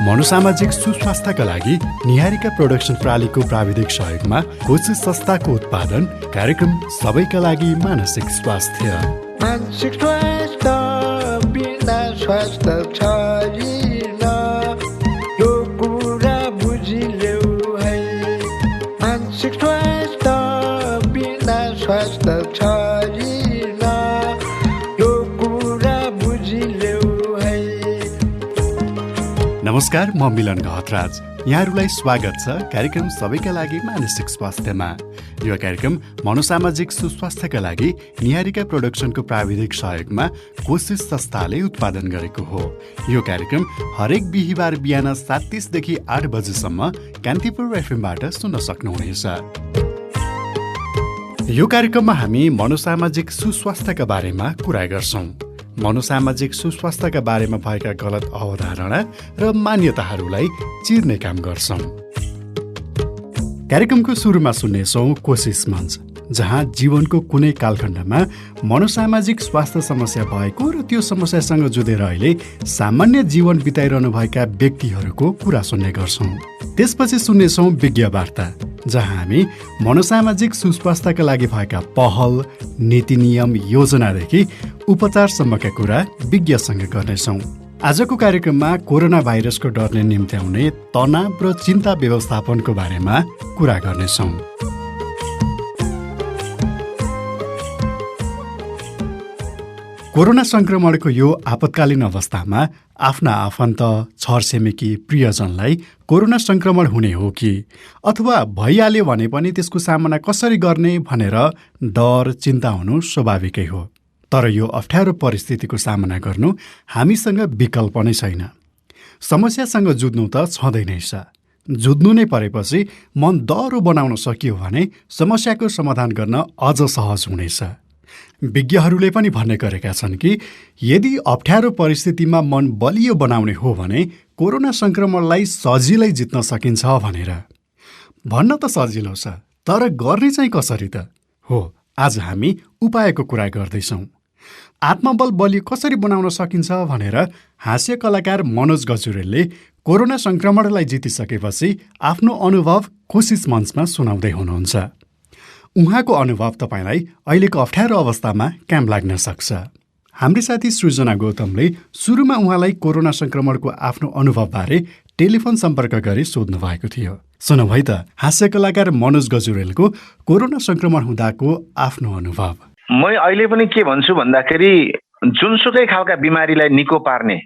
मनोसामाजिक सुस्वास्थ्यका लागि निहारिका प्रोडक्सन प्रणालीको प्राविधिक सहयोगमा कोसिस संस्थाको उत्पादन कार्यक्रम सबैका लागि मानसिक स्वास्थ्य। मानसिक स्वास्थ्य बिना स्वास्थ्य छैन, यो कुरा बुझिलेऊ है। मानसिक स्वास्थ्य बिना स्वास्थ्य छैन, यो कुरा बुझिलेऊ है। नमस्कार, म मिलन गहतराज। यहाँहरूलाई स्वागत छ कार्यक्रम सबैका लागि मानसिक स्वास्थ्यमा। यो कार्यक्रम मनोसामाजिक सुस्वास्थ्यका लागि निहारिका प्रोडक्सनको प्राविधिक सहयोगमा कोसिस संस्थाले उत्पादन गरेको हो। यो कार्यक्रम हरेक बिहिबार बिहान 7:30 देखि 8 बजेसम्म कान्तिपुर एफएमबाट सुन्न सक्नुहुनेछ। यो कार्यक्रममा हामी मनोसामाजिक सुस्वास्थ्यका बारेमा कुरा गर्छौं। मनोसामाजिक सुस्वास्थ्यका बारेमा भएका गलत अवधारणा र मान्यताहरूलाई चिर्ने काम गर्छौं। कार्यक्रमको सुरुमा सुन्नेछौं कोसिस मञ्च, जहाँ जीवनको कुनै कालखण्डमा मनोसामाजिक स्वास्थ्य समस्या भएको र त्यो समस्यासँग जुधेर अहिले सामान्य जीवन बिताइरहनुभएका व्यक्तिहरूको कुरा सुन्ने गर्छौं। त्यसपछि सुन्नेछौं विज्ञ वार्ता, जहाँ हामी मनोसामाजिक सुस्वास्थ्यका लागि भएका पहल, नीति नियम, योजनादेखि उपचारसम्मका कुरा विज्ञसँग गर्नेछौँ। आजको कार्यक्रममा कोरोना भाइरसको डरले निम्त्याउने तनाव र चिन्ता व्यवस्थापनको बारेमा कुरा गर्नेछौँ। कोरोना संक्रमणको यो आपतकालीन अवस्थामा आफ्ना आफन्त, छरछिमेकी, प्रियजनलाई कोरोना संक्रमण हुने हो कि अथवा भइहाल्यो भने पनि त्यसको सामना कसरी गर्ने भनेर डर, चिन्ता हुनु स्वाभाविकै हो। तर यो अप्ठ्यारो परिस्थितिको सामना गर्नु हामीसँग विकल्प नै छैन। समस्यासँग जुझ्नु त छँदै नै छ। जुझ्नु नै परेपछि मन दह्रो बनाउन सकियो भने समस्याको समाधान गर्न अझ सहज हुनेछ। विज्ञहरूले पनि भन्ने गरेका छन् कि यदि अप्ठ्यारो परिस्थितिमा मन बलियो बनाउने हो भने कोरोना संक्रमणलाई सजिलै जित्न सकिन्छ भनेर। भन्न त सजिलो छ, तर गर्ने चाहिँ कसरी त हो। आज हामी उपायको कुरा गर्दैछौँ। आत्मबल बलियो कसरी बनाउन सकिन्छ भनेर हास्य कलाकार मनोज गजुरेलले कोरोना संक्रमणलाई जितिसकेपछि आफ्नो अनुभव कोसिस मञ्चमा सुनाउँदै हुनुहुन्छ। उहाँको अनुभव तपाईँलाई अहिलेको अप्ठ्यारो अवस्थामा काम लाग्न सक्छ। हाम्री साथी सृजना गौतमले सुरुमा उहाँलाई कोरोना संक्रमणको आफ्नो अनुभवबारे टेलिफोन सम्पर्क गरी सोध्नु भएको थियो। सुनौ है त हास्य कलाकार मनोज गजुरेलको कोरोना संक्रमण हुँदाको आफ्नो अनुभव। म अहिले पनि के भन्छु भन्दाखेरि जुनसुकै खालका बिमारीलाई निको पार्ने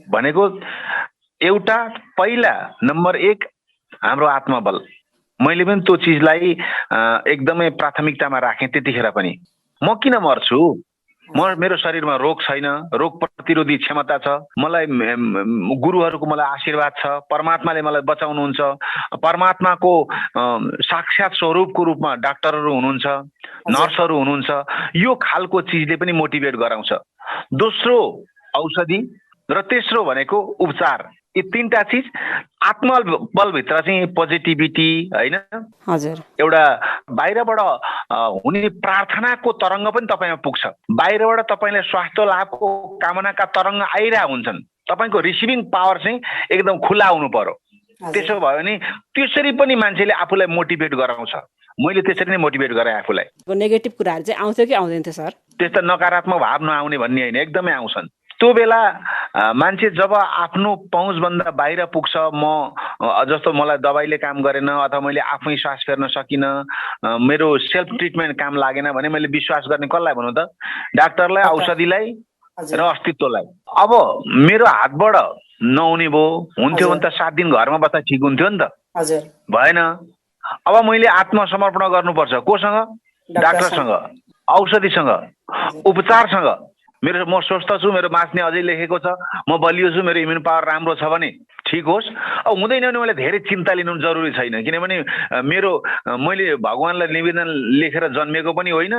भनेको एउटा पहिला नम्बर 1 हाम्रो आत्मबल। मैले पनि त्यो चिजलाई एकदमै प्राथमिकतामा राखेँ। त्यतिखेर पनि म किन मर्छु, मेरो शरीरमा रोग छैन, रोग प्रतिरोधी क्षमता छ, मलाई गुरुहरूको मलाई आशीर्वाद छ, परमात्माले मलाई बचाउनुहुन्छ, परमात्माको साक्षात स्वरूपको रूपमा डाक्टरहरू हुनुहुन्छ, नर्सहरू हुनुहुन्छ। यो खालको चिजले पनि मोटिभेट गराउँछ। दोस्रो औषधि र तेस्रो भनेको उपचार। यी तीनटा चिज आत्मबलभित्र चाहिँ पोजिटिभिटी हैन, हजुर, एउटा बाहिरबाट हुने प्रार्थनाको तरङ्ग पनि तपाईँमा पुग्छ। बाहिरबाट तपाईँले स्वास्थ्य लाभको कामनाका तरङ्ग आइरहेका हुन्छन्। तपाईँको रिसिभिङ पावर चाहिँ एकदम खुला हुनु पर्यो। त्यसो भयो भने त्यसरी पनि मान्छेले आफूलाई मोटिभेट गराउँछ। मैले त्यसरी नै मोटिभेट गराएँ आफूलाई। नेगेटिभ कुराहरू चाहिँ आउँथ्यो कि आउँदैन थियो सर? त्यस्तो नकारात्मक भाव नआउने भन्ने होइन, एकदमै आउँछन्। त्यो बेला मान्छे जब आफ्नो पहुँचभन्दा बाहिर पुग्छ, म जस्तो मलाई दबाईले काम गरेन अथवा मैले आफै श्वास फेर्न सकिनँ, मेरो सेल्फ ट्रिटमेन्ट काम लागेन भने मैले विश्वास गर्ने कसलाई भनौँ त? डाक्टरलाई, औषधिलाई र अस्तित्वलाई। अब मेरो हातबाट नहुने भयो, हुन्थ्यो भने त 7 दिन घरमा बस्दा ठिक हुन्थ्यो नि त, भएन। अब मैले आत्मसमर्पण गर्नुपर्छ। कोसँग? डाक्टरसँग, औषधिसँग, उपचारसँग। म स्वस्थ छु, मेरो बाँच्ने अझै लेखेको छ, म बलियो छु, मेरो इम्युन पावर राम्रो छ भने ठिक होस्। अब हुँदैन भने मैले धेरै चिन्ता लिनु जरुरी छैन, किनभने मैले भगवानलाई निवेदन लेखेर जन्मेको पनि होइन,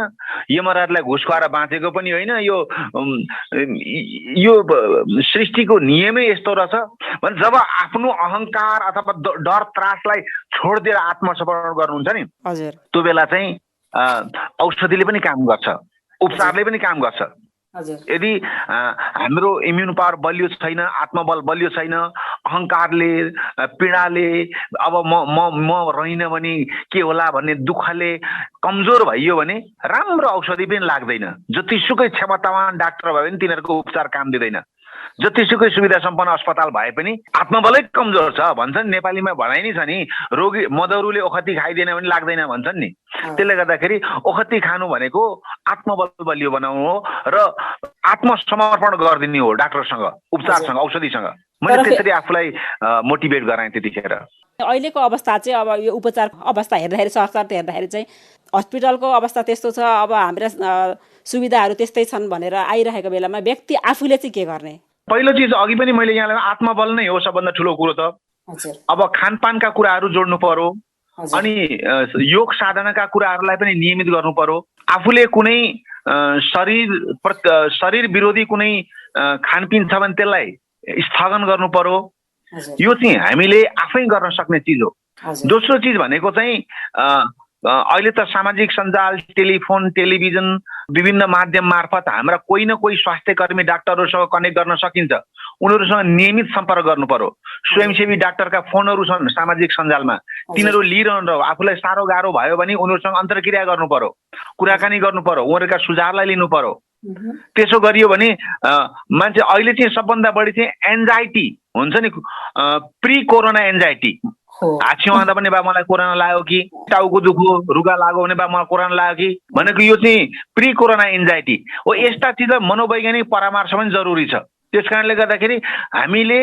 यमराजलाई घुस खुवाएर बाँचेको पनि होइन। यो सृष्टिको नियमै यस्तो रहेछ भने जब आफ्नो अहङ्कार अथवा डर त्रासलाई छोडिदिएर आत्मसमर्पण गर्नुहुन्छ नि, त्यो बेला चाहिँ औषधिले पनि काम गर्छ, उपचारले पनि काम गर्छ। यदि हाम्रो इम्युन पावर बलियो छैन, आत्मबल बलियो छैन, अहङ्कारले पीडाले अब म रहिन भने के होला भन्ने दुःखले कमजोर भइयो भने राम्रो औषधि पनि लाग्दैन। जतिसुकै क्षमतावान डाक्टर भए पनि तिनीहरूको उपचार काम दिँदैन। जतिसुकै सुविधा सम्पन्न अस्पताल भए पनि आत्मबलै कमजोर छ भन्छन्। नेपालीमा भनाइ नै छ नि, रोगी मदरुले ओखती खाइदिएन भने लाग्दैन भन्छन् नि। त्यसले गर्दाखेरि ओखती खानु भनेको आत्मबल बलियो बनाउनु हो र आत्मसमर्पण गरिदिने हो डाक्टरसँग, उपचारसँग, औषधिसँग। मैले त्यसरी आफूलाई मोटिभेट गराएँ त्यतिखेर। अहिलेको अवस्था चाहिँ अब यो उपचार अवस्था हेर्दाखेरि सरसर्ती हेर्दाखेरि चाहिँ हस्पिटलको अवस्था त्यस्तो छ, अब हाम्रा सुविधाहरू त्यस्तै छन् भनेर आइरहेको बेलामा व्यक्ति आफूले चाहिँ के गर्ने? पहिलो चिज अघि पनि मैले यहाँलाई आत्मबल नै हो सबभन्दा ठुलो कुरो त। अब खानपानका कुराहरू जोड्नु पर्यो, अनि योग साधनाका कुराहरूलाई पनि नियमित गर्नु पर्यो। आफूले कुनै शरीर विरोधी कुनै खानपिन छ भने त्यसलाई स्थगन गर्नु पर्यो। यो चाहिँ हामीले आफै गर्न सक्ने चिज हो। दोस्रो चिज भनेको चाहिँ अहिले त सामाजिक सञ्जाल, टेलिफोन, टेलिभिजन, विभिन्न माध्यम मार्फत हाम्रा कोही न कोही स्वास्थ्य कर्मी डाक्टरहरूसँग कनेक्ट गर्न सकिन्छ। उनीहरूसँग नियमित सम्पर्क गर्नु पर्यो। स्वयंसेवी डाक्टरका फोनहरू छन् सामाजिक सञ्जालमा, तिनीहरू लिइरहनु। आफूलाई साह्रो गाह्रो भयो भने उनीहरूसँग अन्तर्क्रिया गर्नु पर्यो, कुराकानी गर्नु पर्यो, उनीहरूका सुझावलाई लिनु पर्यो। त्यसो गरियो भने मान्छे अहिले चाहिँ सबभन्दा बढी चाहिँ एन्जाइटी हुन्छ नि, प्री कोरोना एन्जाइटी। हाछिउँ आउँदा पनि बा मलाई कोरोना लाग्यो कि, टाउको दुखो रुगा लाग्यो भने बा मलाई कोरोना लाग्यो कि भनेको यो चाहिँ प्री कोरोना एन्जाइटी हो। यस्ता चिज मनोवैज्ञानिक परामर्श पनि जरुरी छ। त्यस कारणले गर्दाखेरि हामीले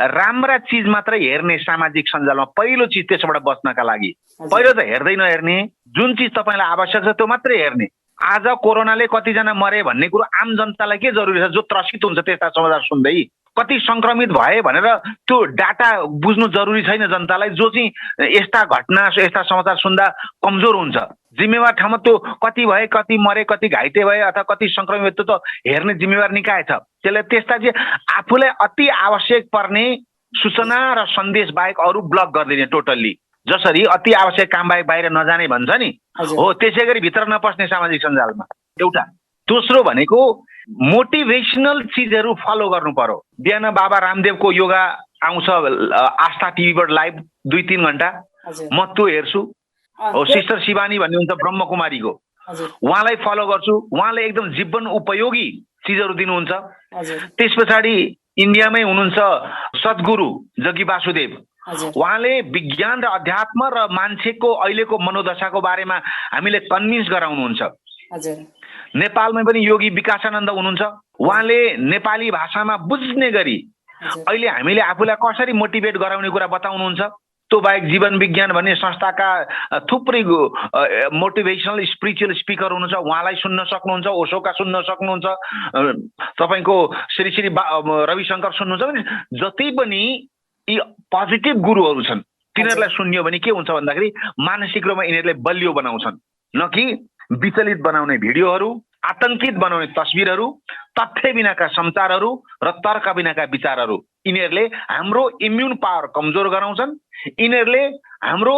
राम्रा चिज मात्रै हेर्ने सामाजिक सञ्जालमा, पहिलो चिज त्यसबाट बच्नका लागि पहिलो त हेर्दै नहेर्ने, जुन चिज तपाईँलाई आवश्यक छ त्यो मात्रै हेर्ने। आज कोरोनाले कतिजना मरे भन्ने कुरो आम जनतालाई के जरुरी छ? जो त्रसित हुन्छ त्यस्ता समाचार सुन्दै कति संक्रमित भए भनेर त्यो डाटा बुझ्नु जरुरी छैन जनतालाई। जो चाहिँ यस्ता घटना, यस्ता समाचार सुन्दा कमजोर हुन्छ। जिम्मेवार ठाउँमा त्यो कति भए, कति मरे, कति घाइते भए अथवा कति संक्रमित, त्यो त हेर्ने जिम्मेवार निकाय छ। त्यसले त्यस्ता चाहिँ आफूलाई अति आवश्यक पर्ने सूचना र सन्देश बाहेक अरू ब्लक गरिदिने टोटल्ली। जसरी अति आवश्यक काम बाहेक बाहिर नजाने भन्छ नि, हो त्यसै गरी भित्र नपस्ने सामाजिक सञ्जालमा एउटा। दोस्रो भनेको मोटिभेसनल चिजहरू फलो गर्नु पर्यो। बिहान बाबा रामदेवको योगा आउँछ आस्था टिभीबाट लाइभ 2-3 घण्टा, म त्यो हेर्छु। हो सिस्टर शिवानी भन्ने हुन्छ ब्रह्मकुमारीको, उहाँलाई फलो गर्छु। उहाँले एकदम जीवन उपयोगी चिजहरू दिनुहुन्छ। त्यस पछाडि इन्डियामै हुनुहुन्छ सद्गुरु जगी वासुदेव, उहाँले विज्ञान र अध्यात्म र मान्छेको अहिलेको मनोदशाको बारेमा हामीले कन्भिन्स गराउनुहुन्छ। नेपालमै पनि योगी विकासानन्द हुनुहुन्छ, उहाँले नेपाली भाषामा बुझ्ने गरी अहिले हामीले आफूलाई कसरी मोटिभेट गराउने कुरा बताउनुहुन्छ। त्यो बाहेक जीवन विज्ञान भन्ने संस्थाका थुप्रै मोटिभेसनल स्पिरिचुअल स्पिकर हुनुहुन्छ, उहाँलाई सुन्न सक्नुहुन्छ। ओशोका सुन्न सक्नुहुन्छ, तपाईँको श्री श्री रविशङ्कर सुन्नुहुन्छ। भने जति पनि यी पोजिटिभ गुरुहरू छन् तिनीहरूलाई सुन्यो भने के हुन्छ भन्दाखेरि मानसिक रूपमा यिनीहरूले बलियो बनाउँछन्, न कि विचलित बनाउने भिडियोहरू, आतंकित बनाउने तस्बिरहरू, तथ्य बिनाका समाचारहरू र तर्क बिनाका विचारहरू। यिनीहरूले हाम्रो इम्युन पावर कमजोर गराउँछन्, यिनीहरूले हाम्रो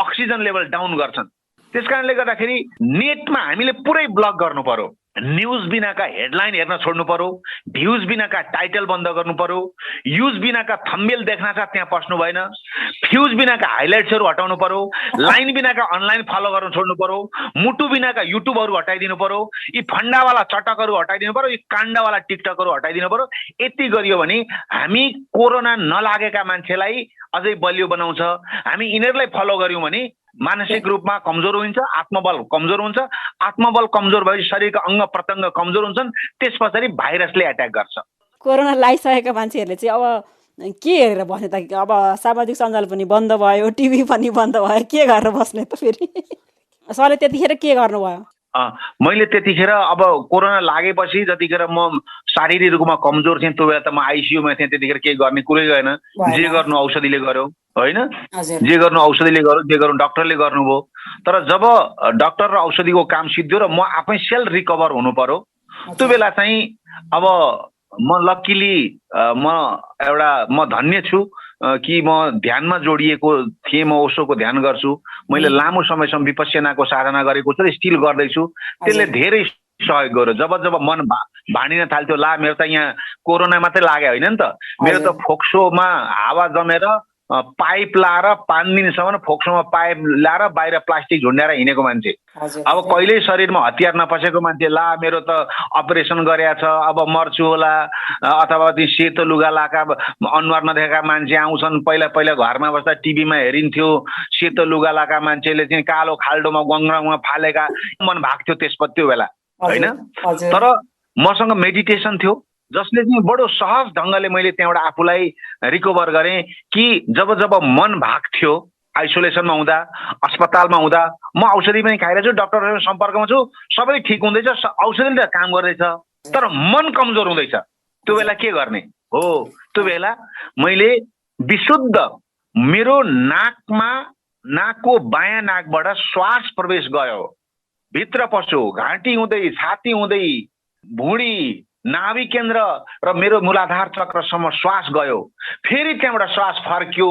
अक्सिजन लेभल डाउन गर्छन्। त्यस कारणले गर्दाखेरि नेटमा हामीले पुरै ब्लक गर्नु पर्यो। न्युज बिनाका हेडलाइन हेर्न छोड्नु पर्यो, भ्युज बिनाका टाइटल बन्द गर्नु पर्यो, युज बिनाका थम्बनेल देख्न छ त्यहाँ पस्नु भएन, फ्युज बिनाका हाइलाइट्सहरू हटाउनु पर्यो, लाइन बिनाका अनलाइन फलो गर्न छोड्नु पर्यो, मुटु बिनाका युट्युबहरू हटाइदिनु पर्यो, यी फन्डावाला चटकहरू हटाइदिनु पर्यो, यी काण्डवाला टिकटकहरू हटाइदिनु पर्यो। यति गरियो भने हामी कोरोना नलागेका मान्छेलाई अझै बलियो बनाउँछ। हामी यिनीहरूलाई फलो गर्यौँ भने मानसिक रूपमा कमजोर हुन्छ, आत्मबल कमजोर हुन्छ। आत्मबल कमजोर भएपछि शरीरका अङ्ग प्रत्यङ्ग कमजोर हुन्छन्, त्यस पछाडि भाइरसले एट्याक गर्छ। कोरोना लागिसकेका मान्छेहरूले चाहिँ अब के हेरेर बस्ने त? अब सामाजिक सञ्जाल पनि बन्द भयो, टिभी पनि बन्द भयो, के गरेर बस्ने त फेरि? सरले त्यतिखेर के गर्नुभयो? मैले त्यतिखेर अब कोरोना लागेपछि जतिखेर म शारीरिक रूपमा कमजोर थिएँ त्यो बेला त म आइसियुमा थिएँ। त्यतिखेर केही गर्ने कुरै गएन। जे गर्नु औषधिले गर्यो, होइन? जे गर्नु औषधिले गर्यो, जे गर्नु डक्टरले गर्नुभयो। तर जब डक्टर र औषधिको काम सिद्धियो र म आफै सेल्फ रिकभर हुनु पर्यो, त्यो बेला चाहिँ अब म लक्किली म धन्य छु कि म ध्यानमा जोडिएको थिएँ। म ओशोको ध्यान गर्छु। मैले लामो समयसम्म विपश्यनाको साधना गरेको छु र स्टिल गर्दैछु। त्यसले धेरै सहयोग गर्यो। जब जब मन भाँडिन थाल्थ्यो, ला मेरो त यहाँ कोरोना मात्रै लाग्यो होइन नि त, मेरो त फोक्सोमा हावा जमेर पाइप लाएर 5 दिनसम्म फोक्सोमा पाइप लाएर बाहिर प्लास्टिक झुन्ड्याएर हिँडेको मान्छे। अब कहिल्यै शरीरमा हतियार नपसेको मान्छे, ला मेरो त अपरेसन गरेछ अब मर्छु होला, अथवा ती सेतो लुगा लाका अनुहार नदेखेका मान्छे आउँछन्। पहिला पहिला घरमा बस्दा टिभीमा हेरिन्थ्यो, सेतो लुगा लाका मान्छेले चाहिँ कालो खाल्डोमा गङ्ग्रामा फालेका, मन भाग्थ्यो त्यो बेला होइन। तर मसँग मेडिटेसन थियो जसले चाहिँ बडो सहज ढङ्गले मैले त्यहाँबाट आफूलाई रिकभर गरेँ कि जब जब मन भाग्थ्यो, आइसोलेसनमा हुँदा, अस्पतालमा हुँदा, म औषधि पनि खाइरहेको छु, डक्टरसँग सम्पर्कमा छु, सबै ठिक हुँदैछ, औषधिले त काम गर्दैछ, तर मन कमजोर हुँदैछ। त्यो बेला के गर्ने हो? त्यो बेला मैले विशुद्ध मेरो नाकको बायाँ नाकबाट श्वास प्रवेश गयो, भित्र पस्यो, घाँटी हुँदै, छाती हुँदै, भुँडी, नाभि केन्द्र र मेरो मूलाधार चक्रसम्म श्वास गयो, फेरि त्यहाँबाट श्वास फर्क्यो,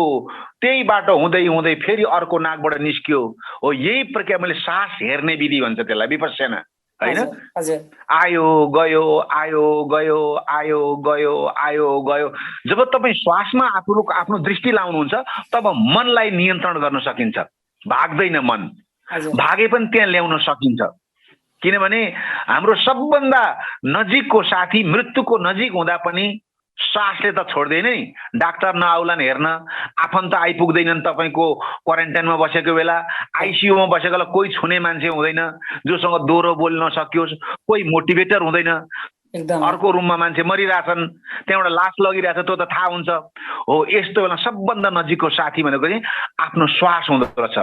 त्यही बाटो हुँदै हुँदै फेरि अर्को नाकबाट निस्क्यो। हो यही प्रक्रिया मैले सास हेर्ने विधि भन्छ त्यसलाई, विपस्सना होइन। आयो गयो, आयो गयो, आयो गयो, आयो गयो। जब तपाईँ श्वासमा आफ्नो दृष्टि लाउनुहुन्छ तब मनलाई नियन्त्रण गर्न सकिन्छ। भाग्दैन मन, भागे पनि त्यहाँ ल्याउन सकिन्छ। किनभने हाम्रो सबभन्दा नजिकको साथी मृत्युको नजिक हुँदा पनि श्वासले त छोड्दैन नि। डाक्टर नआउलान् हेर्न, आफन्त आइपुग्दैनन् तपाईँको क्वारेन्टाइनमा बसेको बेला, आइसियुमा बसेको बेला कोही छुने मान्छे हुँदैन जोसँग दोहोरो बोल्न सकियोस्, कोही मोटिभेटर हुँदैन, अर्को रुममा मान्छे मरिरहेछन्, त्यहाँबाट लास लगिरहेछ, त्यो त थाहा हुन्छ। हो यस्तो बेला सबभन्दा नजिकको साथी भनेको चाहिँ आफ्नो श्वास हुँदो रहेछ।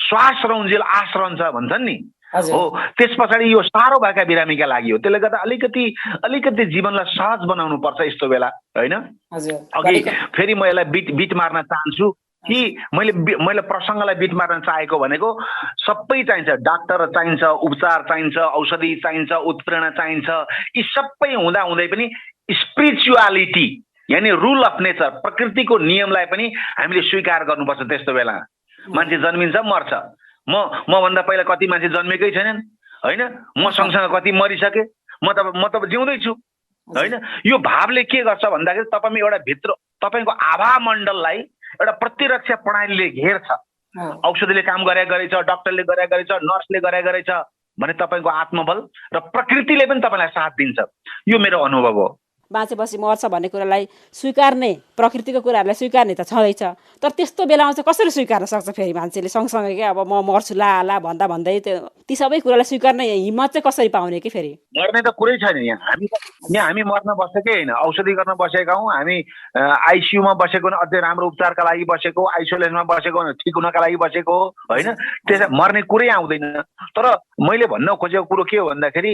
श्वास रौन्जेल आस रहन्छ भन्छन् नि। हो त्यस पछाडि यो साह्रो भएका बिरामीका लागि हो। त्यसले गर्दा अलिकति जीवनलाई सहज बनाउनु पर्छ यस्तो बेला होइन। अघि फेरि म यसलाई बिट मार्न चाहन्छु कि मैले प्रसङ्गलाई बिट मार्न चाहेको भनेको सबै चाहिन्छ, डाक्टर चाहिन्छ, उपचार चाहिन्छ, औषधि चाहिन्छ, उत्प्रेरणा चाहिन्छ। यी सबै हुँदा हुँदै पनि स्पिरिचुअलिटी यानि रुल अफ नेचर, प्रकृतिको नियमलाई पनि हामीले स्वीकार गर्नुपर्छ। त्यस्तो बेला मान्छे जन्मिन्छ मर्छ, म भन्दा पहिला कति मान्छे जन्मेकै छैनन् होइन, म सँगसँग कति मरिसके, म त जिउँदैछु होइन। यो भावले के गर्छ भन्दाखेरि तपाईँ एउटा भित्र तपाईँको आभा मण्डललाई एउटा प्रतिरक्षा प्रणालीले घेर्छ। औषधिले काम गरेछ, डक्टरले गरेछ, नर्सले गरेछ भने तपाईँको आत्मबल र प्रकृतिले पनि तपाईँलाई साथ दिन्छ। यो मेरो अनुभव हो। बाँचेपछि मर्छ भन्ने कुरालाई स्वीकार्ने, प्रकृतिको कुराहरूलाई स्वीकार्ने त छँदैछ, तर त्यस्तो बेलामा चाहिँ कसरी स्वीकार्न सक्छ फेरि मान्छेले सँगसँगै क्या अब म मर्छु ला भन्दै ती सबै कुरालाई स्वीकार्ने हिम्मत चाहिँ कसरी पाउने कि? फेरि मर्ने त कुरै छैन यहाँ हामी मर्न बसेकै होइन, औषधि गर्न बसेका हौँ, हामी आइसियुमा बसेको अझै राम्रो उपचारका लागि बसेको, आइसोलेसनमा बसेको, ठिक हुनका लागि बसेको होइन। त्यसै मर्ने कुरै आउँदैन। तर मैले भन्न खोजेको कुरो के हो भन्दाखेरि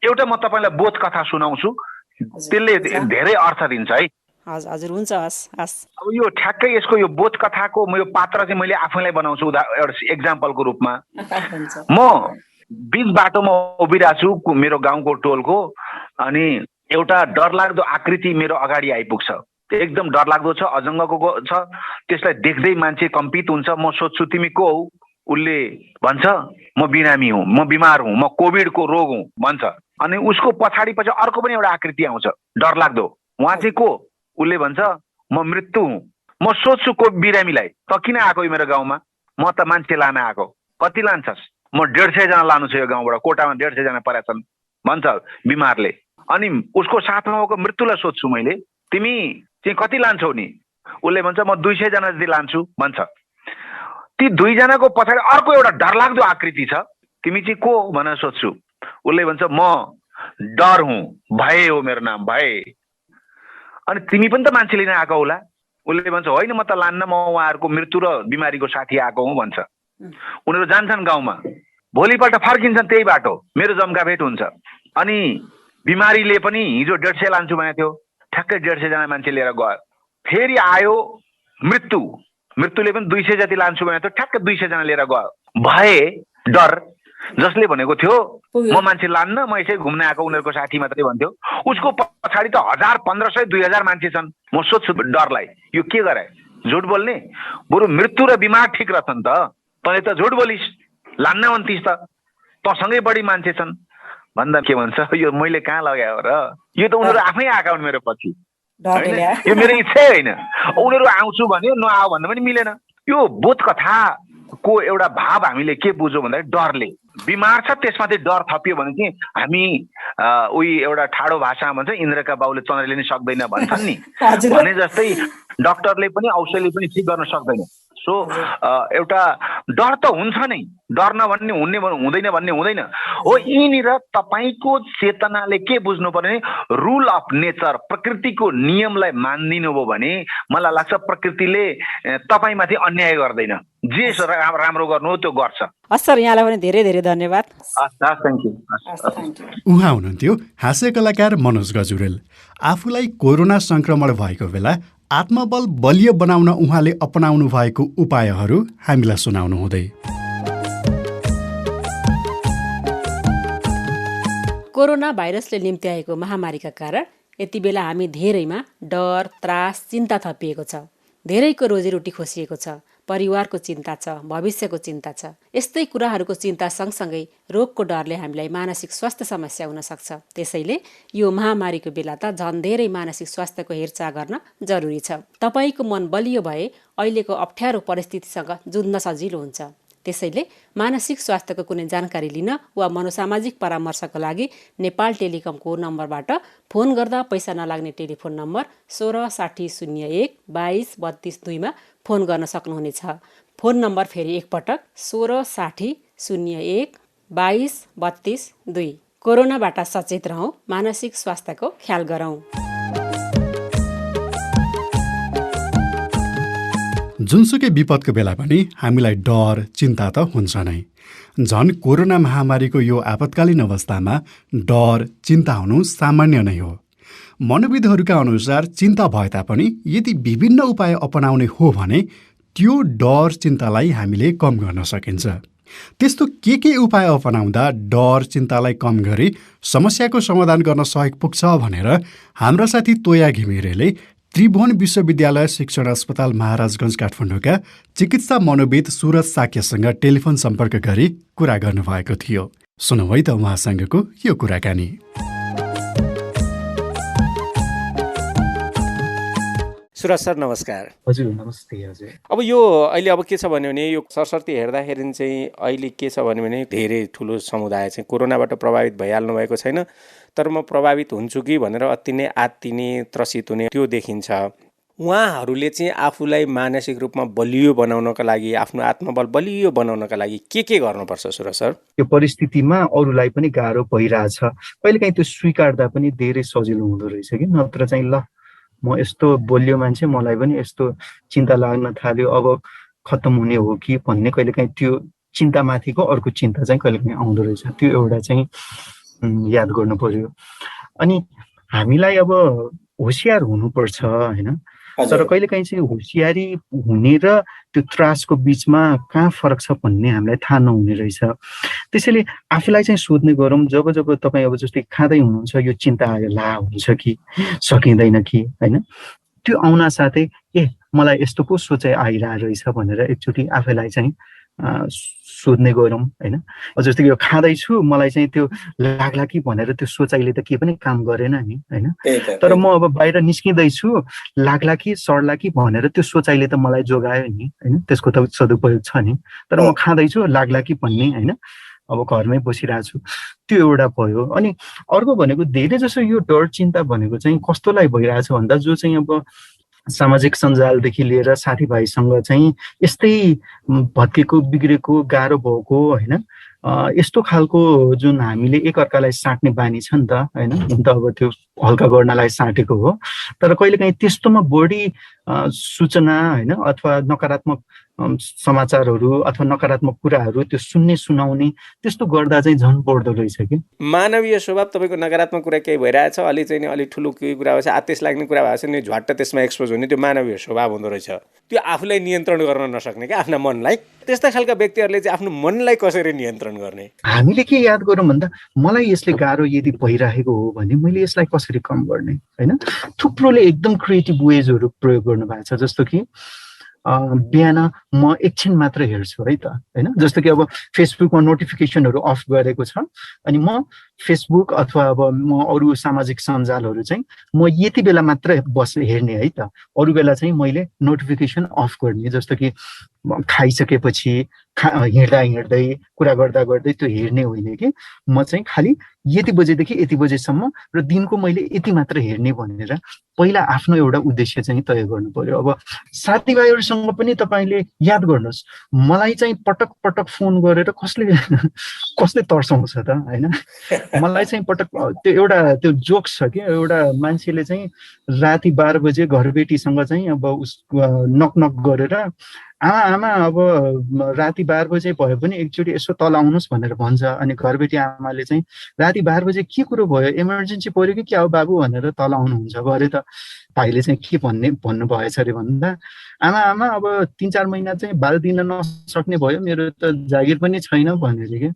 एउटा म तपाईँलाई बोध कथा सुनाउँछु, त्यसले धेरै अर्थ दिन्छ है। हजुर हुन्छ, हस्। अब यो ठ्याक्कै यसको यो बोध कथाको यो पात्र चाहिँ मैले आफैलाई बनाउँछु एउटा एक्जाम्पलको रूपमा। म बिच बाटोमा उभिरहेको छु मेरो गाउँको टोलको, अनि एउटा डरलाग्दो आकृति मेरो अगाडि आइपुग्छ। एकदम डरलाग्दो छ, अजङ्गको छ, त्यसलाई देख्दै मान्छे कम्पित हुन्छ। म सोध्छु तिमी को हौ? उसले भन्छ म बिरामी हुँ, म बिमार हुँ, म कोभिडको रोग हुँ भन्छ। अनि उसको पछाडि अर्को पनि एउटा आकृति आउँछ डरलाग्दो। उहाँ चाहिँ को? उसले भन्छ म मृत्यु हुँ। म सोध्छु को बिरामीलाई, त किन आएको मेरो गाउँमा? म त मान्छे लान आएको। कति लान्छस्? म 150 जना लानु छ यो गाउँबाट, कोटामा 150 जना परेका छन् भन्छ बिमारले। अनि उसको साथमा भएको मृत्युलाई सोध्छु मैले, तिमी चाहिँ कति लान्छौ नि? उसले भन्छ म 200 जना जति लान्छु भन्छ। ती 2 जनाको पछाडि अर्को एउटा डरलाग्दो आकृति छ, तिमी चाहिँ को भनेर सोध्छु। उसले भन्छ म डर हुँ, भय हो मेरो नाम, भय। अनि तिमी पनि त मान्छे लिन आएको होला? उसले भन्छ होइन म त लान्न, म उहाँहरूको मृत्यु र बिमारीको साथी आएको हुँ भन्छ। उनीहरू जान्छन् गाउँमा, भोलिपल्ट फर्किन्छन् त्यही बाटो, मेरो जम्का भेट हुन्छ। अनि बिमारीले पनि हिजो 150 लान्छु भनेको थियो, ठ्याक्कै 150 जना मान्छे लिएर गयो। फेरि आयो मृत्युले पनि 200 जति लान्छु भनेको थियो, ठ्याक्कै 200 जना लिएर गयो। भए डर जसले भनेको थियो म मान्छे लान्न, म यसै घुम्न आएको उनीहरूको साथी मात्रै भन्थ्यो, उसको पछाडि त 1000, 1500, 2000 मान्छे छन्। म सोध्छु डरलाई यो के गरे? झुट बोल्ने? बरु मृत्यु र बिमार ठिक रहेछन् त, तैँले त झुट बोलिस्, लान्न भन्थिस् त, तँसँगै बढी मान्छे छन्। भन्दा के भन्छ यो मैले कहाँ लगायो र, यो त उनीहरू आफै आएका हुन् मेरो पछि, डरले यो मेरो इच्छै होइन। उनीहरू आउँछु भन्यो नआऊ भन्न पनि मिलेन। यो बोधकथाको एउटा भाव हामीले के बुझ्यौँ भन्दाखेरि डरले बिमार छ, त्यसमाथि डर थपियो भने चाहिँ हामी उही एउटा ठाडो भाषामा भन्छ इन्द्रका बाउले चन्द्रले नि सक्दैन भन्छन् नि, भने जस्तै डाक्टरले पनि औषधिले पनि ठिक गर्न सक्दैन। सो एउटा डर त हुन्छ नै, डर नभन्ने हुँदैन भन्ने हुँदैन हो। यहीँनिर तपाईँको चेतनाले के बुझ्नु पर्ने, रुल अफ नेचर, प्रकृतिको नियमलाई मानिदिनु भयो भने मलाई लाग्छ प्रकृतिले तपाईँमाथि अन्याय गर्दैन, जे राम्रो गर्नु हो त्यो गर्छ। हस् सर, यहाँलाई पनि धेरै धेरै धन्यवाद। Thank you. उहाँ हुनुहुन्थ्यो हास्य कलाकार मनोज गजुरेल। आफूलाई कोरोना संक्रमण भएको बेला आत्मबल बलियो बनाउन उहाँले अपनाउनु भएको उपायहरू हामीलाई सुनाउनु हुँदै। कोरोना भाइरसले निम्त्याएको महामारीका कारण यति बेला हामी धेरैमा डर, त्रास, चिन्ता थपिएको छ। धेरैको रोजीरोटी खोसिएको छ, परिवारको चिन्ता छ, भविष्यको चिन्ता छ। यस्तै कुराहरूको चिन्ता सँगसँगै रोगको डरले हामीलाई मानसिक स्वास्थ्य समस्या हुन सक्छ। त्यसैले यो महामारीको बेला त झन् धेरै मानसिक स्वास्थ्यको हेरचाह गर्न जरुरी छ। तपाईँको मन बलियो भए अहिलेको अप्ठ्यारो परिस्थितिसँग जुझ्न सजिलो हुन्छ। त्यसैले मानसिक स्वास्थ्यको कुनै जानकारी लिन वा मनोसामाजिक परामर्शको लागि नेपाल टेलिकमको नम्बरबाट फोन गर्दा पैसा नलाग्ने टेलिफोन नम्बर 16 60 01 22 32 2 मा फोन गर्न सक्नुहुनेछ। फोन नम्बर फेरि एकपटक 16 60 01 22 32 2। कोरोनाबाट सचेत रहौं, मानसिक स्वास्थ्यको ख्याल गरौं। जुनसुकै विपदको बेला पनि हामीलाई डर, चिन्ता त हुन्छ नै। झन् कोरोना महामारीको यो आपतकालीन अवस्थामा डर, चिन्ता हुनु सामान्य नै हो। मनोविदहरूका अनुसार चिन्ता भए तापनि यदि विभिन्न उपाय अपनाउने हो भने त्यो डर, चिन्तालाई हामीले कम गर्न सकिन्छ। त्यस्तो के उपाय अपनाउँदा डर, चिन्तालाई कम गरी समस्याको समाधान गर्न सहयोग पुग्छ भनेर हाम्रा साथी तोया घिमिरेले त्रिभुवन विश्वविद्यालय शिक्षण अस्पताल महाराजगञ्ज काठमाडौँका चिकित्सा मनोविद सुरज साक्यसँग टेलिफोन सम्पर्क गरी कुरा गर्नुभएको थियो। सुनौ है त उहाँसँगको यो कुराकानी। सुरज सर नमस्कार। हजुर नमस्ते। हजुर अब यो अहिले अब के छ भने यो सरसर्ती हेर्दाखेरि चाहिँ अहिले के छ भने धेरै ठुलो समुदाय चाहिँ कोरोनाबाट प्रभावित भइहाल्नु भएको छैन, तर म प्रभावित हुन्छु कि भनेर अति नै आत्तिने, त्रसित हुने त्यो देखिन्छ। उहाँहरूले चाहिँ आफूलाई मानसिक रूपमा बलियो बनाउनका लागि, आफ्नो आत्मबल बलियो बनाउनका लागि के गर्नुपर्छ सुरज सर? यो परिस्थितिमा अरूलाई पनि गाह्रो भइरहेछ, कहिलेकाहीँ त्यो स्वीकार्दा पनि धेरै सजिलो हुँदो रहेछ कि, नत्र चाहिँ ल म यस्तो बलियो मान्छे, मलाई पनि यस्तो चिन्ता लाग्न थाल्यो, अब खत्तम हुने हो कि भन्ने कहिलेकाहीँ त्यो चिन्तामाथिको अर्को चिन्ता चाहिँ कहिलेकाहीँ आउँदो रहेछ। त्यो एउटा चाहिँ याद गर्नु पर्यो। अनि हामीलाई अब होसियार हुनुपर्छ होइन, तर कहिलेकाहीँ चाहिँ होसियारी हुने र त्यो त्रासको बिचमा कहाँ फरक छ भन्ने हामीलाई थाहा नहुने रहेछ। त्यसैले आफूलाई चाहिँ सोध्ने गरौँ, जब तपाईँ अब जस्तै खाँदै हुनुहुन्छ यो चिन्ता आयो, ला हुन्छ कि सकिँदैन कि होइन, त्यो आउन साथै मलाई यस्तो पो सोचाइ आइरहेको रहेछ भनेर एकचोटि आफैलाई चाहिँ सोध्ने गरौँ होइन। जस्तै यो खाँदैछु, मलाई चाहिँ त्यो लाग्ला कि भनेर त्यो सोचाइले त के पनि काम गरेन नि होइन, तर म अब बाहिर निस्किँदैछु, लाग्ला कि सर्ला कि भनेर त्यो सोचाइले त मलाई जोगायो नि होइन, त्यसको त सदुपयोग छ नि। तर म खाँदैछु, लाग्ला कि भन्ने होइन, अब घरमै बसिरहेको छु, त्यो एउटा भयो। अनि अर्को भनेको धेरै जसो यो डर, चिन्ता भनेको चाहिँ कस्तोलाई भइरहेछ भन्दा जो चाहिँ अब सामाजिक सञ्जालदेखि लिएर साथीभाइसँग चाहिँ यस्तै भत्केको, बिग्रेको, गाह्रो भएको होइन, यस्तो खालको जुन हामीले एकअर्कालाई साट्ने बानी छ नि त होइन, हुन त अब त्यो हल्का गर्नलाई साटेको हो, तर कहिलेकाहीँ त्यस्तोमा बढी सूचना होइन अथवा नकारात्मक समाचारहरू अथवा नकारात्मक कुराहरू त्यो सुनाउने त्यस्तो गर्दा चाहिँ झन् बढ्दो रहेछ कि। मानवीय स्वभाव तपाईँको नकारात्मक कुरा केही भइरहेछ, अलि चाहिँ अलि ठुलो केही कुरा भएछ, आत्तिस लाग्ने कुरा भएको छ नि, झट्ट त्यसमा एक्सपोज हुने, त्यो मानवीय स्वभाव हुँदो रहेछ। त्यो आफूलाई नियन्त्रण गर्न नसक्ने क्या आफ्ना मनलाई। त्यस्ता खालका व्यक्तिहरूले चाहिँ आफ्नो मनलाई कसरी नियन्त्रण गर्ने? हामीले के याद गरौँ भन्दा मलाई यसले गाह्रो यदि भइरहेको हो भने मैले यसलाई कसरी कम गर्ने होइन। थुप्रोले एकदम क्रिएटिभ वेजहरू प्रयोग गर्नु भएको छ, जस्तो कि बिहान म एकछिन मात्र हेर्छु है त होइन, जस्तो कि अब फेसबुकमा नोटिफिकेसनहरू अफ गरेको छ अनि म फेसबुक अथवा अब म अरू सामाजिक सञ्जालहरू चाहिँ म यति बेला मात्र हेर्ने है त, अरू बेला चाहिँ मैले नोटिफिकेसन अफ गर्ने। जस्तो कि खाइसकेपछि हिँड्दा हिँड्दै कुरा गर्दा गर्दै त्यो हेर्ने होइन कि म चाहिँ खालि यति बजेदेखि यति बजेसम्म र दिनको मैले यति मात्र हेर्ने भनेर पहिला आफ्नो एउटा उद्देश्य चाहिँ तय गर्नु पर्यो। अब साथीभाइहरूसँग पनि तपाईँले याद गर्नुहोस्, मलाई चाहिँ पटक पटक फोन गरेर कसले तर्साउँछ त होइन। मलाई चाहिँ पटक त्यो एउटा त्यो जोक्स छ कि एउटा मान्छेले चाहिँ राति 12 बजे घरबेटीसँग चाहिँ अब नक नक गरेर आमा अब राति 12 बजे भयो भने एकचोटि यसो तल आउनुहोस् भनेर भन्छ। अनि घरबेटी आमाले चाहिँ राति 12 बजे के कुरो भयो, इमर्जेन्सी पर्यो कि क्या हो बाबु भनेर तल आउनुहुन्छ भरे त भाइले चाहिँ के भन्नु भएछ अरे भन्दा आमा अब 3-4 महिना चाहिँ बाल दिन नसक्ने भयो, मेरो त जागिर पनि छैन भनेर के।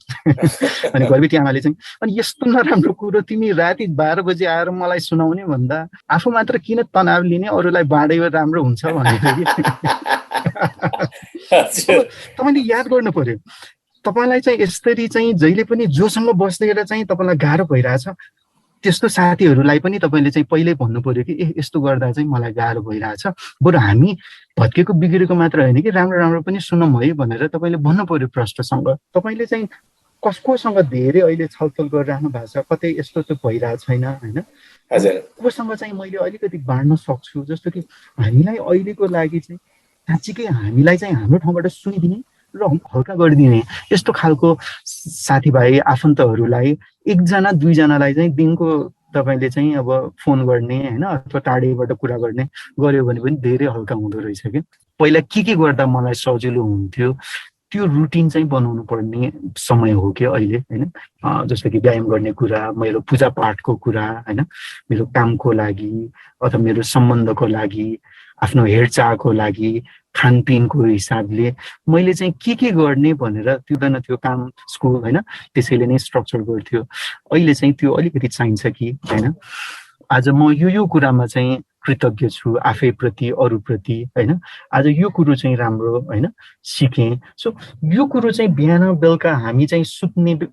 अनि घरबेटी आमाले चाहिँ अनि यस्तो नराम्रो कुरो तिमी राति 12 बजे आएर मलाई सुनाउने भन्दा आफू मात्र किन तनाव लिने, अरूलाई बाँडेर राम्रो हुन्छ भनेर तपाईँले याद गर्नु पर्यो। तपाईँलाई चाहिँ यसरी चाहिँ जहिले पनि जोसँग बस्दै चाहिँ तपाईँलाई गाह्रो भइरहेछ, त्यस्तो साथीहरूलाई पनि तपाईँले चाहिँ पहिल्यै भन्नु पर्यो कि यस्तो गर्दा चाहिँ मलाई गाह्रो भइरहेछ, बरु हामी भत्केको बिग्रेको मात्र होइन कि राम्रो राम्रो पनि सुनौँ है भनेर तपाईँले भन्नु पर्यो प्रष्टसँग। तपाईँले चाहिँ कसकोसँग धेरै अहिले छलफल गरिरहनु भएको छ, कतै यस्तो त्यो भइरहेको छैन होइन, कोसँग चाहिँ मैले अलिकति बाँड्न सक्छु। जस्तो कि हामीलाई अहिलेको लागि चाहिँ साँच्चीकै हामीलाई चाहिँ हाम्रो ठाउँबाट सुनिदिने र हल्का गरिदिने यस्तो खालको साथीभाइ आफन्तहरूलाई 1-2जनालाई चाहिँ दिनको तपाईँले चाहिँ अब फोन गर्ने होइन अथवा टाढेबाट कुरा गर्ने गर्यो भने पनि धेरै हल्का हुँदो रहेछ कि। पहिला के गर्दा मलाई सजिलो हुन्थ्यो त्यो रुटिन चाहिँ बनाउनु पर्ने समय हो कि अहिले होइन। जस्तो कि व्यायाम गर्ने कुरा, मेरो पूजापाठको कुरा होइन, मेरो कामको लागि अथवा मेरो सम्बन्धको लागि, आफ्नो हेरचाहको लागि, खानपिनको हिसाबले मैले चाहिँ के गर्ने भनेर त्यो काम स्कुल होइन त्यसैले नै स्ट्रक्चर गर्थ्यो। अहिले चाहिँ त्यो अलिकति चाहिन्छ कि होइन। आज म यो कुरामा चाहिँ कृतज्ञ छु आफैप्रति, अरूप्रति होइन। आज यो कुरो चाहिँ राम्रो होइन सिकेँ। सो यो कुरो चाहिँ बिहान बेलुका हामी चाहिँ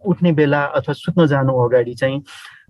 उठ्ने बेला अथवा सुत्न जानु अगाडि चाहिँ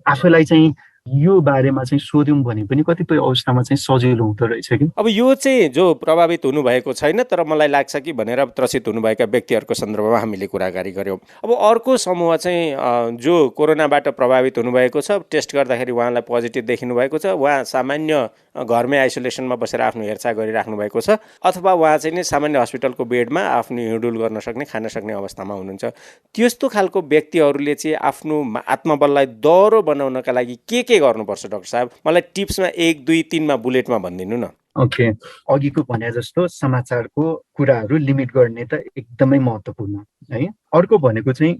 आफैलाई चाहिँ यो बारेमा चाहिँ सोध्यौँ भने पनि कतिपय अवस्थामा चाहिँ सजिलो हुँदो रहेछ कि। अब यो चाहिँ जो प्रभावित हुनुभएको छैन तर मलाई लाग्छ कि भनेर त्रसित हुनुभएका व्यक्तिहरूको सन्दर्भमा हामीले कुराकानी गऱ्यौँ। अब अर्को समूह चाहिँ जो कोरोनाबाट प्रभावित हुनुभएको छ, टेस्ट गर्दाखेरि उहाँलाई पोजिटिभ देखिनु भएको छ, उहाँ सामान्य घरमै आइसोलेसनमा बसेर आफ्नो हेरचाह गरिराख्नु भएको छ, अथवा उहाँ चाहिँ नै सामान्य हस्पिटलको बेडमा आफ्नो हिँडुल गर्न सक्ने, खान सक्ने अवस्थामा हुनुहुन्छ। त्यस्तो खालको व्यक्तिहरूले चाहिँ आफ्नो आत्मबललाई दह्रो बनाउनका लागि के गर्नुपर्छ डाक्टर साहब? मलाई टिप्समा 1, 2, 3मा बुलेटमा भनिदिनु न। ओके, अघिको भने जस्तो समाचारको कुराहरू लिमिट गर्ने त एकदमै महत्त्वपूर्ण है। अर्को भनेको चाहिँ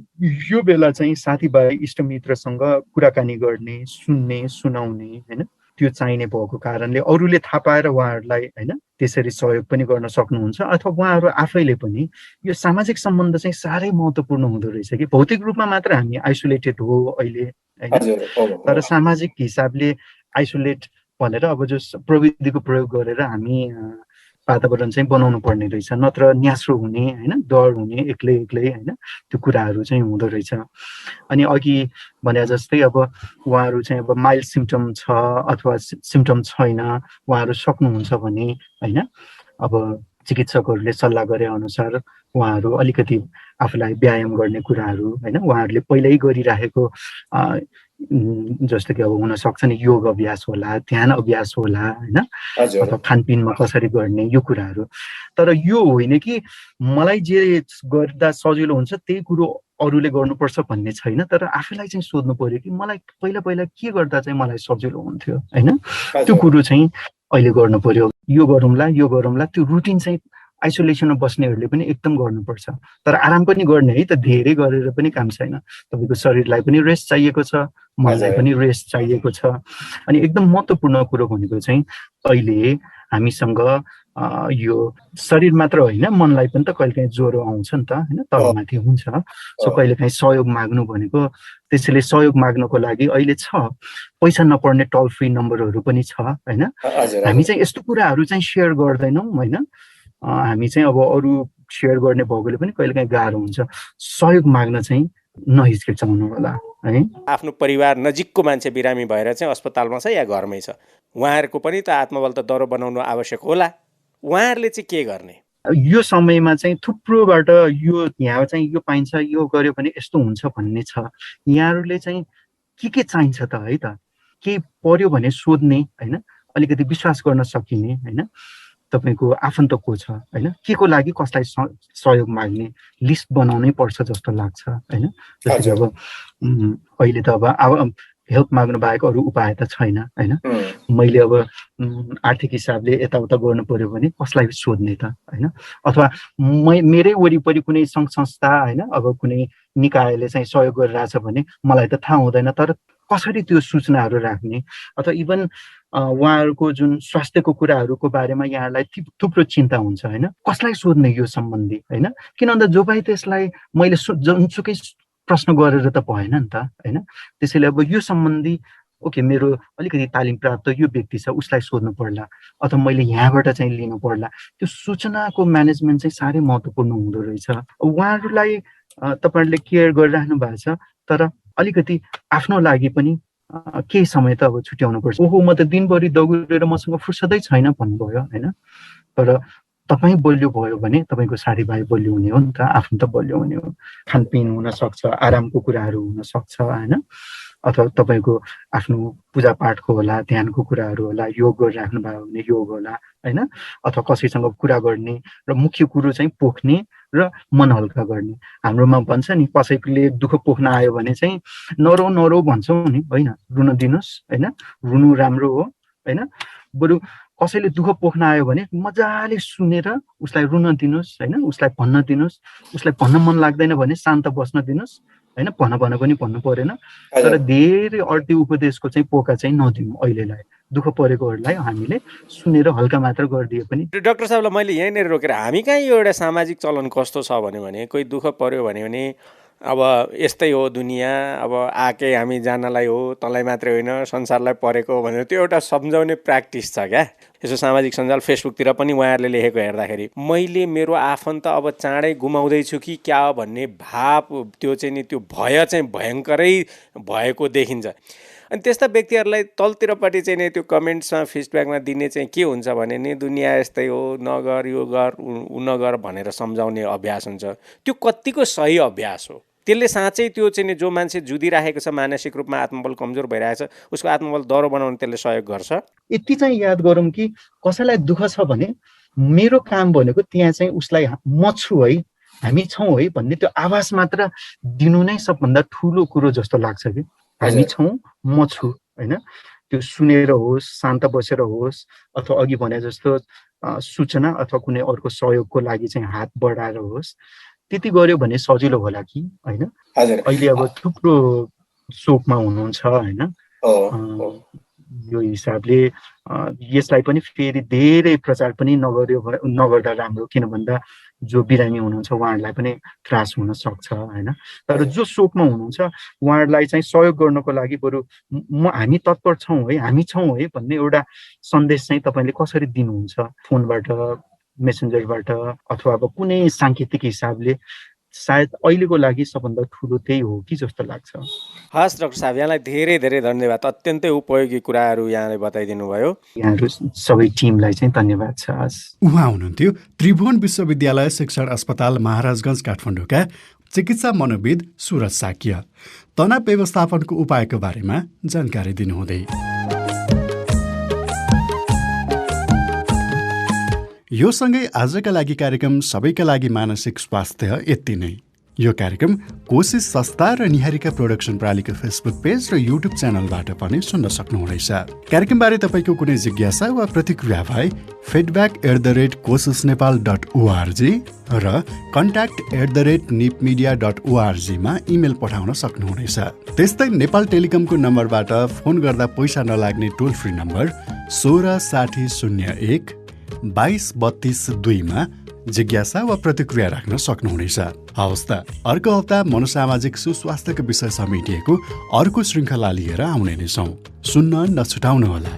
यो बेला चाहिँ साथीभाइ इष्टमित्रसँग कुराकानी गर्ने, सुन्ने, सुनाउने होइन, त्यो चाहिने भएको कारणले अरूले थाहा पाएर उहाँहरूलाई होइन त्यसरी सहयोग पनि गर्न सक्नुहुन्छ। अथवा उहाँहरू आफैले पनि यो सामाजिक सम्बन्ध चाहिँ साह्रै महत्त्वपूर्ण हुँदो रहेछ कि। भौतिक रूपमा मात्र हामी आइसोलेटेड हो अहिले होइन, तर सामाजिक हिसाबले आइसोलेट भनेर अब जो प्रविधिको प्रयोग गरेर हामी वातावरण चाहिँ बनाउनु पर्ने रहेछ, नत्र न्यास्रो हुने होइन, डर हुने, एक्लै होइन, त्यो कुराहरू चाहिँ हुँदो रहेछ। अनि अघि भने जस्तै अब उहाँहरू चाहिँ अब माइल्ड सिम्टम छ अथवा सिम्टम छैन, उहाँहरू सक्नुहुन्छ भने होइन अब चिकित्सकहरूले सल्लाह गरे अनुसार उहाँहरू अलिकति आफूलाई व्यायाम गर्ने कुराहरू होइन उहाँहरूले पहिल्यै गरिराखेको जस्तो कि अब हुनसक्छ नि योग अभ्यास होला, ध्यान अभ्यास होला होइन, अथवा खानपिनमा कसरी गर्ने यो कुराहरू। तर यो होइन कि मलाई जे गर्दा सजिलो हुन्छ त्यही कुरो अरूले गर्नुपर्छ भन्ने छैन, तर आफूलाई चाहिँ सोध्नु पर्यो कि मलाई पहिला के गर्दा चाहिँ मलाई सजिलो हुन्थ्यो होइन, त्यो कुरो चाहिँ अहिले गर्नु पर्यो। यो गरौँला त्यो रुटिन चाहिँ आइसोलेसनमा बस्नेहरूले पनि एकदम गर्नुपर्छ। तर आराम पनि गर्ने है त, धेरै गरेर पनि काम छैन। तपाईँको शरीरलाई पनि रेस्ट चाहिएको छ, मनलाई पनि रेस्ट चाहिएको छ। अनि एकदम महत्त्वपूर्ण कुरो भनेको चाहिँ अहिले हामीसँग यो शरीर मात्र होइन मनलाई पनि त कहिलेकाहीँ ज्वरो आउँछ नि त होइन, तलमाथि हुन्छ। सो कहिलेकाहीँ सहयोग माग्नु भनेको त्यसैले सहयोग माग्नको लागि अहिले छ, पैसा नपर्ने टोल फ्री नम्बरहरू पनि छ होइन। हामी चाहिँ यस्तो कुराहरू चाहिँ सेयर गर्दैनौँ होइन, हामी चाहिँ अब अरू सेयर गर्ने भएकोले पनि कहिलेकाहीँ गाह्रो हुन्छ। सहयोग माग्न चाहिँ नहिचकिचाउनु होला है। आफ्नो परिवार नजिकको मान्छे बिरामी भएर चाहिँ अस्पतालमा छ या घरमै छ, उहाँहरूको पनि त आत्मबल त दह्रो बनाउनु आवश्यक होला। उहाँहरूले चाहिँ के गर्ने? यो समयमा चाहिँ थुप्रोबाट यो यहाँ चाहिँ यो पाइन्छ, यो गर्यो भने यस्तो हुन्छ भन्ने छ। यहाँहरूले चाहिँ के चाहिन्छ त है त, के पर्यो भने सोध्ने होइन, अलिकति विश्वास गर्न सकिने होइन, तपाईँको आफन्त को छ होइन, के को लागि कसलाई सहयोग माग्ने लिस्ट बनाउनै पर्छ जस्तो लाग्छ होइन। जस्तै अब अहिले त अब हेल्प माग्नु बाहेक अरू उपाय त छैन होइन। मैले अब आर्थिक हिसाबले यताउता गर्नु पर्यो भने कसलाई सोध्ने त होइन, अथवा मेरै वरिपरि कुनै सङ्घ संस्था होइन, अब कुनै निकायले चाहिँ सहयोग गरिरहेछ भने मलाई त थाहा हुँदैन, तर कसरी त्यो सूचनाहरू राख्ने, अथवा इभन उहाँहरूको जुन स्वास्थ्यको कुराहरूको बारेमा यहाँलाई थुप्रो चिन्ता हुन्छ होइन, कसलाई सोध्ने यो सम्बन्धी होइन। किन भन्दा जो भाइ त्यसलाई मैले जुनसुकै प्रश्न गरेर त भएन नि त होइन। त्यसैले अब यो सम्बन्धी ओके मेरो अलिकति तालिम प्राप्त यो व्यक्ति छ, उसलाई सोध्नु पर्ला, अथवा मैले यहाँबाट चाहिँ लिनु पर्ला। त्यो सूचनाको म्यानेजमेन्ट चाहिँ साह्रै महत्त्वपूर्ण हुँदो रहेछ। उहाँहरूलाई तपाईँहरूले केयर गरिराख्नु भएको छ, तर अलिकति आफ्नो लागि पनि केही समय त अब छुट्याउनु पर्छ। ओहो म त दिनभरि दगुरेर मसँग फुर्सदै छैन भन्नुभयो होइन, तर तपाईँ बलियो भयो भने तपाईँको साथीभाइ बलियो हुने हो नि त, आफ्नो त बलियो हुने हो। खानपिन हुनसक्छ, आरामको कुराहरू हुनसक्छ होइन, अथवा तपाईँको आफ्नो पूजापाठको होला, ध्यानको कुराहरू होला, योग गरिराख्नु भयो भने योग होला होइन, अथवा कसैसँग कुरा गर्ने र मुख्य कुरो चाहिँ पोख्ने र मन हल्का गर्ने। हाम्रोमा भन्छ नि, कसैले दुःख पोख्न आयो भने चाहिँ नरो नरो भन्छौँ नि होइन, रुन दिनुहोस् होइन, रुनु राम्रो हो होइन। बरु कसैले दुःख पोख्न आयो भने मजाले सुनेर उसलाई रुन दिनुहोस् होइन, उसलाई भन्न दिनुहोस्। उसलाई भन्न मन लाग्दैन भने शान्त बस्न दिनुहोस् होइन, भन पनि भन्नु परेन, तर धेरै अड्ती उपदेशको चाहिँ पोका चाहिँ नदिउँ। अहिलेलाई दुःख परेकोहरूलाई हामीले सुनेर हल्का मात्र गरिदिए पनि। डाक्टर साहबलाई मैले यहीँनिर रोकेर, हामी कहाँ यो एउटा सामाजिक चलन कस्तो छ भने कोही दुःख पर्यो भने अब यस्तै हो दुनियाँ, अब आके हामी जानलाई हो, तँलाई मात्रै होइन संसारलाई परेको हो भनेर त्यो एउटा सम्झाउने प्र्याक्टिस छ क्या। यसो सामाजिक सञ्जाल फेसबुकतिर पनि उहाँहरूले लेखेको हेर्दाखेरि मैले मेरो आफन्त अब चाँडै गुमाउँदैछु कि क्या भन्ने भाव त्यो चाहिँ नि, त्यो भय चाहिँ भयङ्करै भएको देखिन्छ। अनि त्यस्ता व्यक्तिहरूलाई तलतिरपट्टि चाहिँ नि त्यो कमेन्ट्समा फिडब्याकमा दिने चाहिँ के हुन्छ भने नि, दुनियाँ यस्तै हो, नगर यो गर उ नगर भनेर सम्झाउने अभ्यास हुन्छ। त्यो कतिको सही अभ्यास हो? त्यसले साँच्चै त्यो चाहिँ नि जो मान्छे जुधिराखेको छ, मानसिक रूपमा आत्मबल कमजोर भइरहेछ, उसको आत्मबल दह्रो बनाउन त्यसले सहयोग गर्छ? यति चाहिँ याद गरौँ कि कसैलाई दुःख छ भने मेरो काम भनेको त्यहाँ चाहिँ उसलाई म छु है, हामी छौँ है भन्ने त्यो आवाज मात्र दिनु नै सबभन्दा ठुलो कुरो जस्तो लाग्छ कि हामी छौँ, म छु होइन। त्यो सुनेर होस्, शान्त बसेर होस्, अथवा अघि भने जस्तो सूचना अथवा कुनै अर्को सहयोगको लागि चाहिँ हात बढाएर होस्, त्यति गर्यो भने सजिलो होला कि होइन। अहिले अब थुप्रो शोकमा हुनुहुन्छ होइन, यो हिसाबले यसलाई पनि फेरि धेरै प्रचार पनि नगर्दा राम्रो, किन भन्दा जो बिरामी हुनुहुन्छ उहाँहरूलाई पनि त्रास हुन सक्छ होइन। तर जो शोकमा हुनुहुन्छ उहाँहरूलाई चाहिँ सहयोग गर्नको लागि बरु हामी तत्पर छौँ है, हामी छौँ है भन्ने एउटा सन्देश चाहिँ तपाईँले कसरी दिनुहुन्छ, फोनबाट, मेसेन्जरबाट, अथवा अब कुनै साङ्केतिक हिसाबले, सायद अहिलेको लागि सबभन्दा ठुलो त्यही हो कि जस्तो लाग्छ। हस् डाक्टर साहब, यहाँलाई धेरै धेरै धन्यवाद। अत्यन्तै उपयोगी कुराहरू यहाँले बताइदिनु भयो। यहाँहरू सबै टिमलाई चाहिँ धन्यवाद छ। उहाँ हुनुहुन्थ्यो त्रिभुवन विश्वविद्यालय शिक्षण अस्पताल महाराजगञ्ज काठमाडौँका चिकित्सा मनोविद सुरज साक्य, तनाव व्यवस्थापनको उपायको बारेमा जानकारी दिनुहुँदै। यो सँगै आजका लागि कार्यक्रम सबैका लागि मानसिक स्वास्थ्य यति नै। यो कार्यक्रम कोशिश संस्था र निहारिका प्रोडक्सन प्रालीको फेसबुक पेज र युट्युब च्यानलबाट पनि सुन्न सक्नुहुनेछ। कार्यक्रमबारे तपाईँको कुनै जिज्ञासा वा प्रतिक्रिया भए feedback@kosisnepal.org र contact@nipmedia.org मा इमेल पठाउन सक्नुहुनेछ। त्यस्तै नेपाल टेलिकमको नम्बरबाट फोन गर्दा पैसा नलाग्ने टोल फ्री नम्बर 166001 2232 मा जिज्ञासा वा प्रतिक्रिया राख्न सक्नुहुनेछ। हवस् त, अर्को हप्ता मनोसामाजिक सुस्वास्थ्यको विषय समेटिएको अर्को श्रृङ्खला लिएर आउने नै छौँ। सुन्न नछुटाउनुहोला।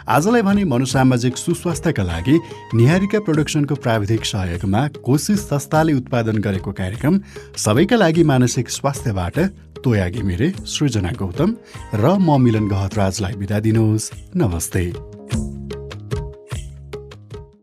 आजलाई भने मनोसामाजिक सुस्वास्थ्यका लागि निहारिका प्रोडक्सनको प्राविधिक सहयोगमा कोशिश संस्थाले उत्पादन गरेको कार्यक्रम सबैका लागि मानसिक स्वास्थ्यबाट तोया घिमिरे, सृजना गौतम र म मिलन गहतराजलाई बिदा दिनुहोस्। नमस्ते।